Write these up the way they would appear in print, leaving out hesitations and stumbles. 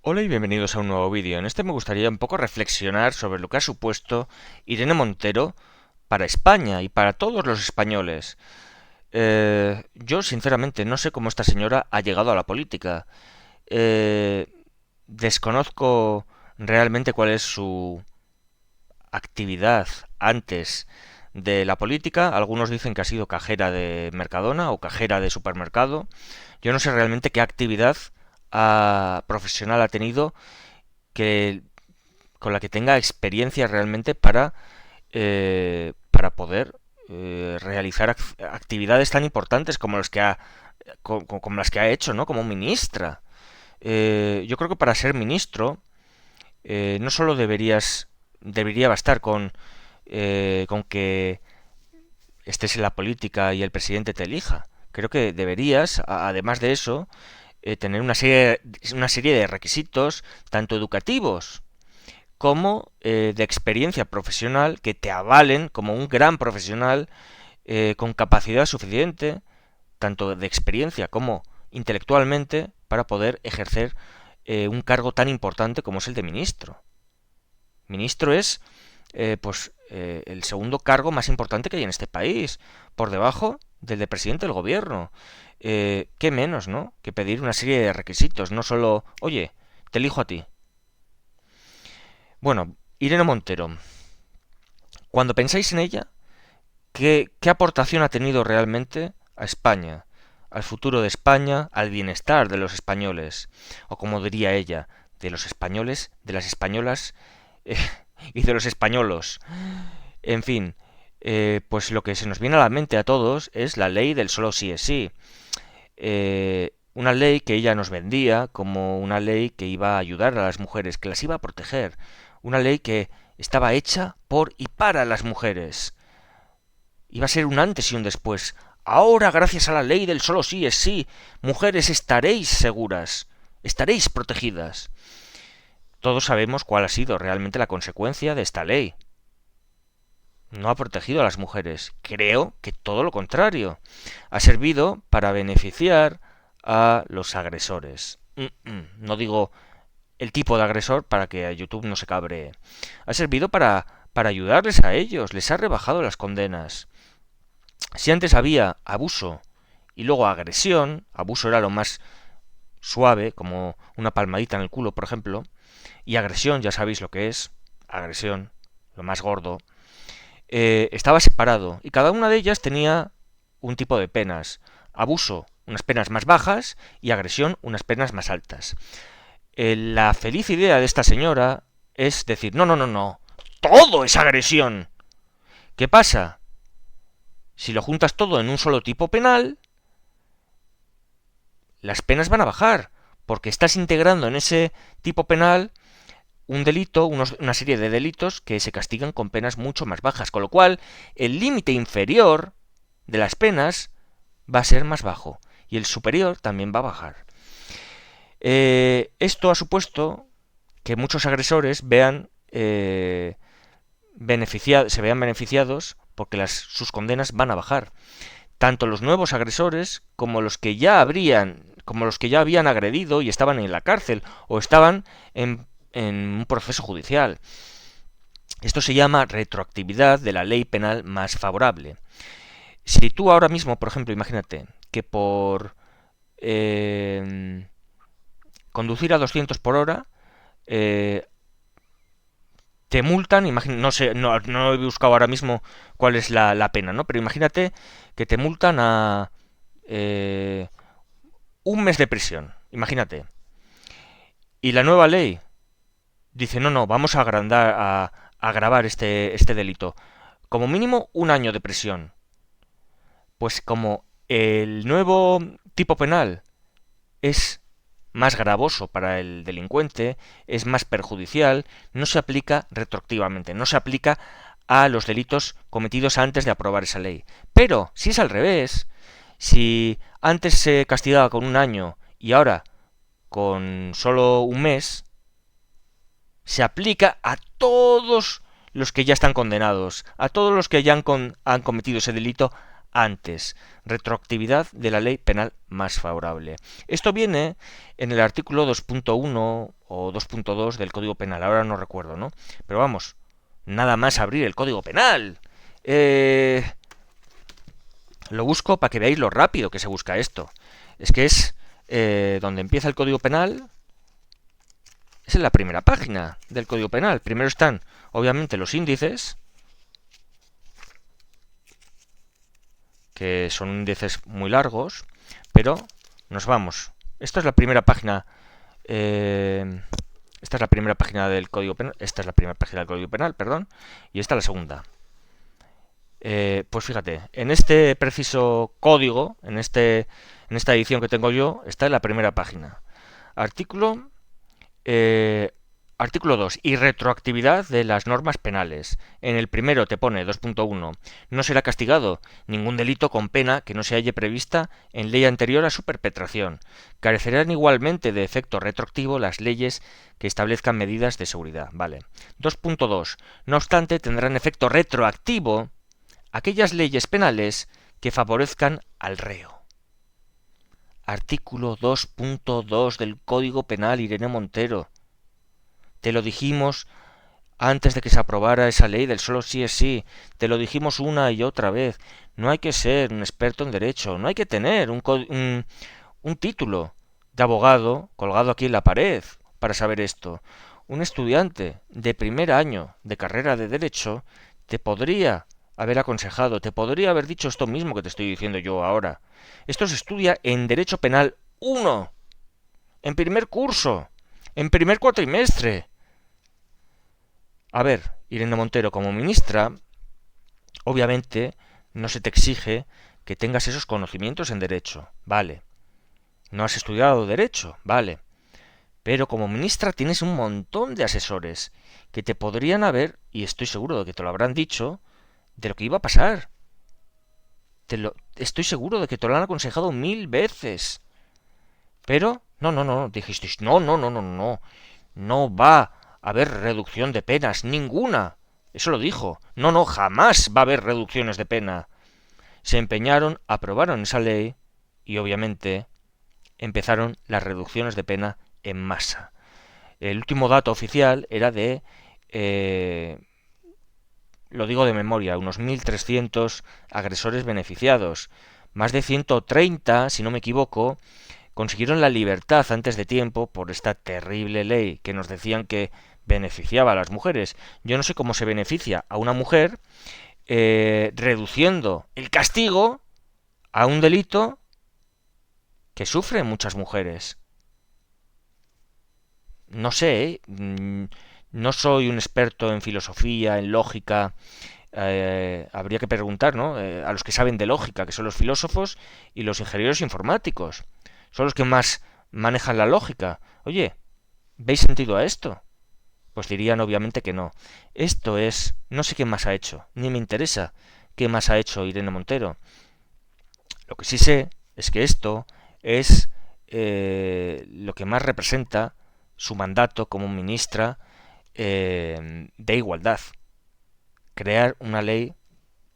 Hola y bienvenidos a un nuevo vídeo. En este me gustaría un poco reflexionar sobre lo que ha supuesto Irene Montero para España y para todos los españoles. Yo, sinceramente, no sé cómo esta señora ha llegado a la política. Eh, Desconozco realmente cuál es su actividad antes de la política. Algunos dicen que ha sido cajera de Mercadona o cajera de supermercado. Yo no sé realmente qué actividad profesional ha tenido que con la que tenga experiencia realmente para poder realizar actividades tan importantes como como las que ha hecho, ¿no? Como ministra. Yo creo que para ser ministro no solo debería bastar con que estés en la política y el presidente te elija. Creo que deberías, además de eso, tener una serie de requisitos, tanto educativos como de experiencia profesional, que te avalen como un gran profesional con capacidad suficiente, tanto de experiencia como intelectualmente, para poder ejercer un cargo tan importante como es el de ministro. Ministro es el segundo cargo más importante que hay en este país, por debajo del de presidente del gobierno. ¿Qué menos, no? Que pedir una serie de requisitos, no solo, oye, te elijo a ti. Bueno, Irene Montero, cuando pensáis en ella, ¿qué aportación ha tenido realmente a España, al futuro de España, al bienestar de los españoles? O como diría ella, de los españoles, de las españolas eh, y de los españolos. En fin, pues lo que se nos viene a la mente a todos es la ley del solo sí es sí. Una ley que ella nos vendía como una ley que iba a ayudar a las mujeres, que las iba a proteger. Una ley que estaba hecha por y para las mujeres. Iba a ser un antes y un después. Ahora, gracias a la ley del solo sí es sí, mujeres estaréis seguras, estaréis protegidas. Todos sabemos cuál ha sido realmente la consecuencia de esta ley. No ha protegido a las mujeres. Creo que todo lo contrario. Ha servido para beneficiar a los agresores. No digo el tipo de agresor para que a YouTube no se cabree. Ha servido para ayudarles a ellos. Les ha rebajado las condenas. Si antes había abuso y luego agresión, abuso era lo más suave, como una palmadita en el culo, por ejemplo, y agresión, ya sabéis lo que es, agresión, lo más gordo, estaba separado y cada una de ellas tenía un tipo de penas. Abuso, unas penas más bajas y agresión, unas penas más altas. La feliz idea de esta señora es decir, no, no, no, no, todo es agresión. ¿Qué pasa? Si lo juntas todo en un solo tipo penal, las penas van a bajar, porque estás integrando en ese tipo penal un delito, una serie de delitos que se castigan con penas mucho más bajas, con lo cual el límite inferior de las penas va a ser más bajo y el superior también va a bajar. Esto ha supuesto que muchos agresores se vean beneficiados porque sus condenas van a bajar. Tanto los nuevos agresores como los que ya habían agredido y estaban en la cárcel o estaban en un proceso judicial. Esto se llama retroactividad de la ley penal más favorable. Si tú ahora mismo, por ejemplo, imagínate que por eh, conducir a 200 por hora eh, te multan, no sé, no he buscado ahora mismo cuál es la pena, ¿no? Pero imagínate que te multan a eh, un mes de prisión, imagínate. Y la nueva ley dice, no, no, vamos a agravar este delito. Como mínimo un año de prisión. Pues como el nuevo tipo penal es más gravoso para el delincuente, es más perjudicial, no se aplica retroactivamente, no se aplica a los delitos cometidos antes de aprobar esa ley. Pero, si es al revés, si antes se castigaba con un año y ahora con solo un mes, se aplica a todos los que ya están condenados, a todos los que ya han cometido ese delito antes. Retroactividad de la ley penal más favorable. Esto viene en el artículo 2.1 o 2.2 del Código Penal, ahora no recuerdo, ¿no? Pero vamos, nada más abrir el Código Penal. Lo busco para que veáis lo rápido que se busca esto. Es que es donde empieza el Código Penal. Es en la primera página del Código Penal. Primero están, obviamente, los índices, que son índices muy largos, pero nos vamos. Esta es la primera página. Esta es la primera página del Código Penal. Esta es la primera página del Código Penal, perdón. Y esta la segunda. Pues fíjate, en este preciso código, en esta edición que tengo yo, está en la primera página. Artículo Artículo 2. Y retroactividad de las normas penales. En el primero te pone 2.1. No será castigado ningún delito con pena que no se halle prevista en ley anterior a su perpetración. Carecerán igualmente de efecto retroactivo las leyes que establezcan medidas de seguridad. Vale. 2.2. No obstante, tendrán efecto retroactivo aquellas leyes penales que favorezcan al reo. Artículo 2.2 del Código Penal, Irene Montero. Te lo dijimos antes de que se aprobara esa ley del solo sí es sí. Te lo dijimos una y otra vez. No hay que ser un experto en derecho. No hay que tener un título de abogado colgado aquí en la pared para saber esto. Un estudiante de primer año de carrera de derecho te podría haber aconsejado, te podría haber dicho esto mismo que te estoy diciendo yo ahora. Esto se estudia en Derecho Penal 1, en primer curso, en primer cuatrimestre. A ver, Irene Montero, como ministra, obviamente no se te exige que tengas esos conocimientos en derecho, vale. No has estudiado derecho, vale. Pero como ministra tienes un montón de asesores que te podrían haber, y estoy seguro de que te lo habrán dicho, de lo que iba a pasar. Estoy seguro de que te lo han aconsejado 1000 veces. Pero, no, dijisteis, no. No va a haber reducción de penas, ninguna. Eso lo dijo. No, jamás va a haber reducciones de pena. Se empeñaron, aprobaron esa ley y obviamente empezaron las reducciones de pena en masa. El último dato oficial era de, lo digo de memoria, unos 1.300 agresores beneficiados. Más de 130, si no me equivoco, consiguieron la libertad antes de tiempo por esta terrible ley que nos decían que beneficiaba a las mujeres. Yo no sé cómo se beneficia a una mujer reduciendo el castigo a un delito que sufren muchas mujeres. No sé, no soy un experto en filosofía, en lógica. Habría que preguntar, ¿no? A los que saben de lógica, que son los filósofos y los ingenieros informáticos. Son los que más manejan la lógica. Oye, ¿veis sentido a esto? Pues dirían obviamente que no. Esto es... No sé qué más ha hecho, ni me interesa qué más ha hecho Irene Montero. Lo que sí sé es que esto es lo que más representa su mandato como ministra de Igualdad. Crear una ley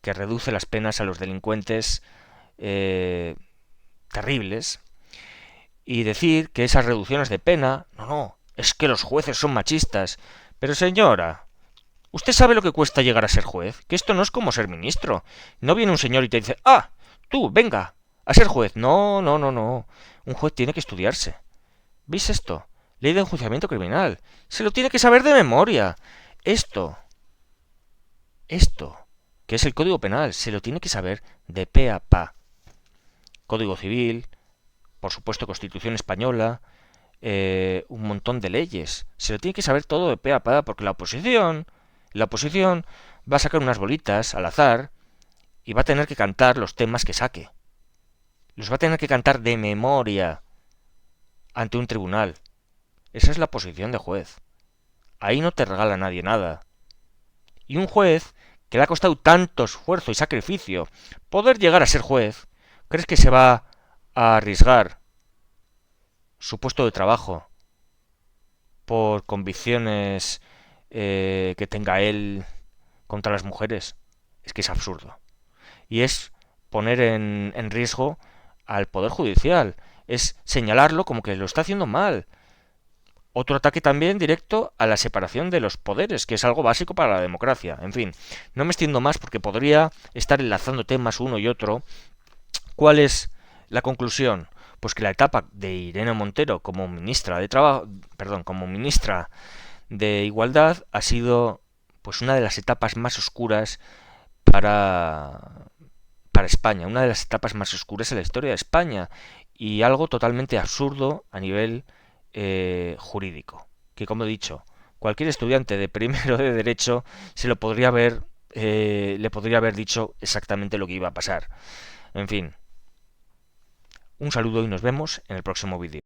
que reduce las penas a los delincuentes terribles y decir que esas reducciones de pena, no, es que los jueces son machistas. Pero señora, usted sabe lo que cuesta llegar a ser juez, que esto no es como ser ministro. No viene un señor y te dice, tú, venga, a ser juez. No. Un juez tiene que estudiarse. ¿Veis esto? Ley de enjuiciamiento criminal. Se lo tiene que saber de memoria. Esto, que es el Código Penal, se lo tiene que saber de pe a pa. Código Civil, por supuesto Constitución Española, un montón de leyes. Se lo tiene que saber todo de pe a pa porque la oposición va a sacar unas bolitas al azar y va a tener que cantar los temas que saque. Los va a tener que cantar de memoria ante un tribunal. Esa es la posición de juez. Ahí no te regala nadie nada. Y un juez que le ha costado tanto esfuerzo y sacrificio poder llegar a ser juez, ¿crees que se va a arriesgar su puesto de trabajo por convicciones que tenga él contra las mujeres? Es que es absurdo. Y es poner en riesgo al Poder Judicial, es señalarlo como que lo está haciendo mal. Otro ataque también directo a la separación de los poderes, que es algo básico para la democracia. En fin, no me extiendo más porque podría estar enlazando temas uno y otro. ¿Cuál es la conclusión? Pues que la etapa de Irene Montero como ministra de Trabajo, perdón, como ministra de Igualdad ha sido pues una de las etapas más oscuras para España, una de las etapas más oscuras en la historia de España y algo totalmente absurdo a nivel jurídico, que como he dicho, cualquier estudiante de primero de derecho se lo podría haber le podría haber dicho exactamente lo que iba a pasar. En fin, un saludo y nos vemos en el próximo vídeo.